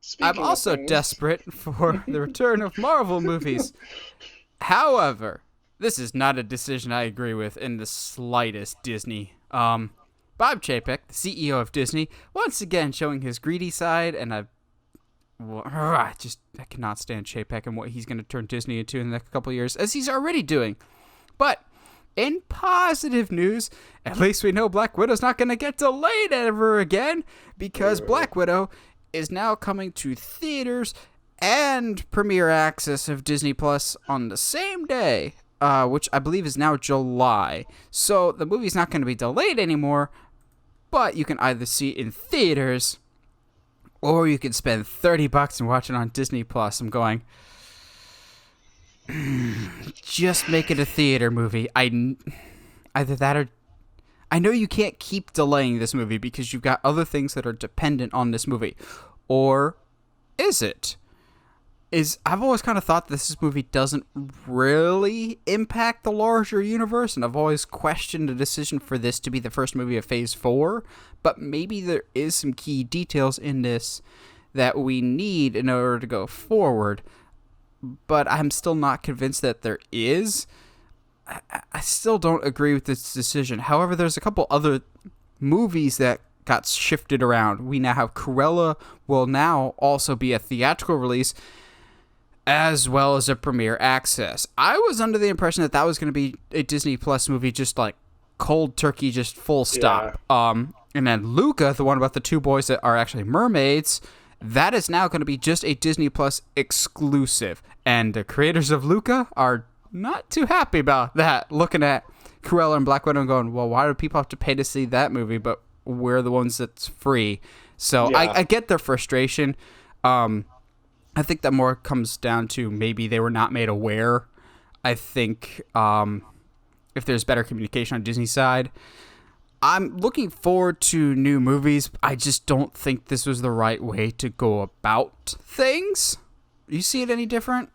I'm Speaking of also things, desperate for the return of Marvel movies. However, this is not a decision I agree with in the slightest, Disney. Bob Chapek, the CEO of Disney, once again showing his greedy side, and I cannot stand Chapek and what he's going to turn Disney into in the next couple of years, as he's already doing. But in positive news, at least we know Black Widow's not going to get delayed ever again, because Black Widow is now coming to theaters and premiere access of Disney Plus on the same day, which I believe is now July. So the movie's not going to be delayed anymore, but you can either see it in theaters or you can spend $30 and watch it on Disney Plus. I'm going, just make it a theater movie. Either that or I know you can't keep delaying this movie because you've got other things that are dependent on this movie. Or is it? I've always kind of thought this movie doesn't really impact the larger universe, and I've always questioned the decision for this to be the first movie of Phase 4, but maybe there is some key details in this that we need in order to go forward, but I'm still not convinced that there is. I still don't agree with this decision. However, there's a couple other movies that got shifted around. We now have Cruella will now also be a theatrical release as well as a premiere access. I was under the impression that was going to be a Disney Plus movie, just like cold turkey, just full stop. yeah, And then Luca, the one about the two boys that are actually mermaids, that is now going to be just a Disney Plus exclusive. And the creators of Luca are not too happy about that, looking at Cruella and Black Widow and going, well, why do people have to pay to see that movie, but we're the ones that's free? So yeah, I get their frustration. I think that more comes down to maybe they were not made aware. I think if there's better communication on Disney's side, I'm looking forward to new movies. I just don't think this was the right way to go about things. You see it any different?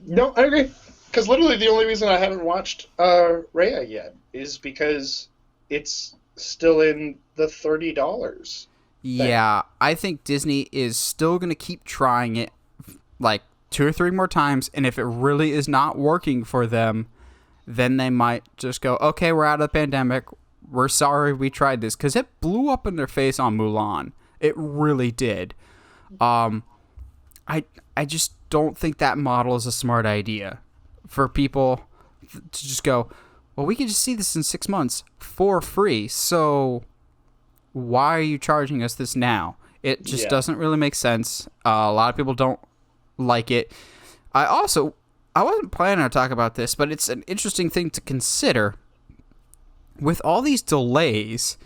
no, I agree. Because literally the only reason I haven't watched Raya yet is because it's still in the $30 thing. Yeah, I think Disney is still going to keep trying it like 2 or 3 more times, and if it really is not working for them, then they might just go, okay, we're out of the pandemic. We're sorry we tried this, because it blew up in their face on Mulan. It really did. I just don't think that model is a smart idea for people to just go, well, we can just see this in 6 months for free, so why are you charging us this now? It just Yeah. doesn't really make sense. A lot of people don't like it. I wasn't planning to talk about this, but it's an interesting thing to consider. With all these delays,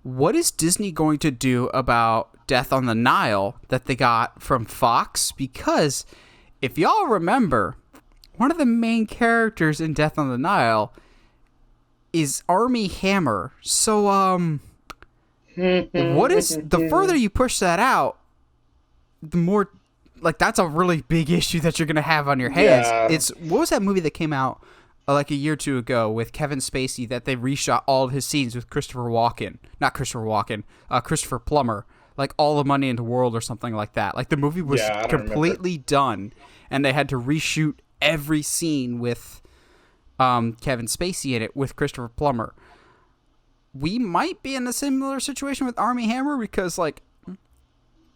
what is Disney going to do about Death on the Nile that they got from Fox? Because if y'all remember, one of the main characters in Death on the Nile is Army Hammer. So, what is the further you push that out, the more like that's a really big issue that you're gonna have on your hands. Yeah. It's what was that movie that came out like a year or two ago with Kevin Spacey that they reshot all of his scenes with Christopher Plummer, like All the Money in the World or something like that. Like the movie was Yeah, I don't remember. completely done, and they had to reshoot every scene with Kevin Spacey in it with Christopher Plummer. We might be in a similar situation with Army Hammer because like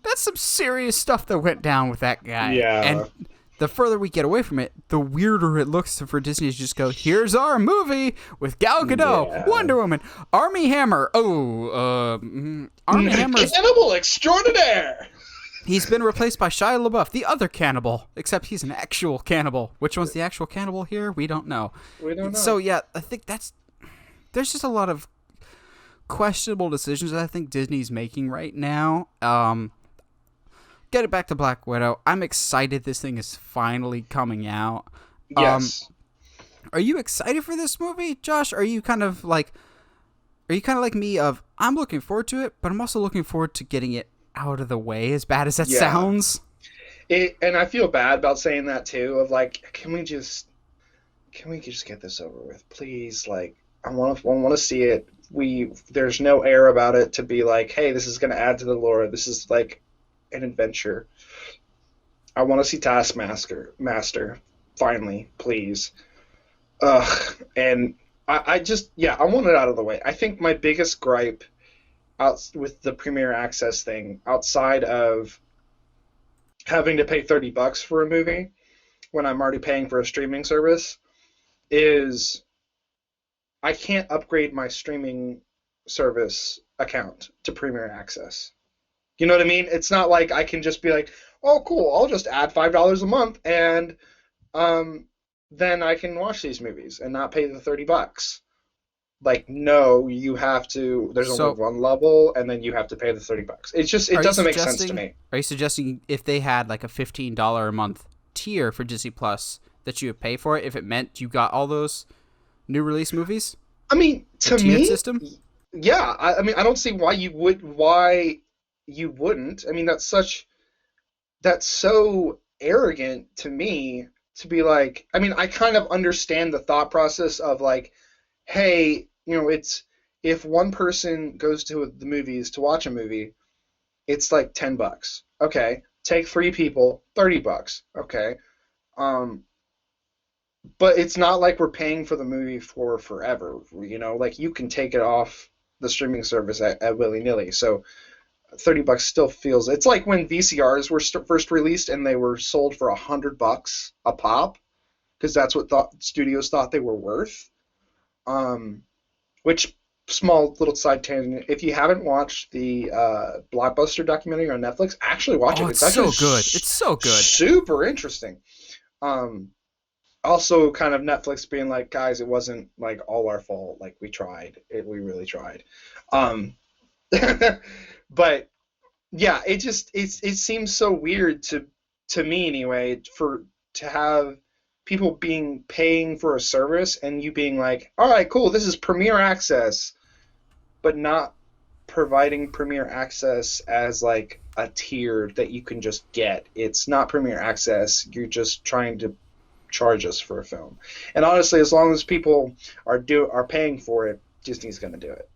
that's some serious stuff that went down with that guy. Yeah. And the further we get away from it, the weirder it looks for Disney to just go, here's our movie with Gal Gadot, Yeah. Wonder Woman, Army Hammer. Army Hammer's Cannibal extraordinaire! he's been replaced by Shia LaBeouf, the other cannibal, except he's an actual cannibal. Which one's the actual cannibal here? We don't know. We don't know. So yeah, I think there's just a lot of questionable decisions that I think Disney's making right now. Get it back to Black Widow. I'm excited this thing is finally coming out. Yes. Are you excited for this movie, Josh? Are you kind of like me of I'm looking forward to it, but I'm also looking forward to getting it out of the way, as bad as that Yeah. sounds? And I feel bad about saying that too, of like, can we just get this over with, please? Like, I want to see it. There's no air about it to be like, hey, this is going to add to the lore. This is like, an adventure. I want to see Taskmaster finally, please. And I just, yeah, I want it out of the way. I think my biggest gripe out with the Premier Access thing, outside of having to pay $30 for a movie when I'm already paying for a streaming service, is I can't upgrade my streaming service account to Premier Access. You know what I mean? It's not like I can just be like, oh, cool, I'll just add $5 a month and um, then I can watch these movies and not pay the $30. Like, no, you have to. There's only So, one level, and then you have to pay the $30. It's just, it are you doesn't make sense to suggesting me. are you suggesting if they had like a $15 a month tier for Disney Plus that you would pay for it if it meant you got all those new release movies? I mean, A to tiered me, system? yeah. I mean, I don't see why you wouldn't. I mean, that's so arrogant to me to be like. I mean, I kind of understand the thought process of like, hey, it's if one person goes to the movies to watch a movie, it's like $10. Okay, take three people, $30. Okay, um, but it's not like we're paying for the movie for forever. Like you can take it off the streaming service at willy nilly. So $30 still feels. It's like when VCRs were first released and they were sold for $100 a pop because that's what studios thought they were worth. Um, which small little side tangent. If you haven't watched the Blockbuster documentary on Netflix, actually watch Oh, it. it's It's actually so good. It's so good. super interesting. Um, Also, kind of Netflix being like, guys, it wasn't like all our fault. Like we tried. We really tried. Um, but yeah, it seems so weird to me anyway for to have people being paying for a service and you being like, all right, cool, this is Premier Access, but not providing Premier Access as like a tier that you can just get. It's not Premier Access. You're just trying to charge us for a film. And honestly, as long as people are paying for it, Disney's going to do it.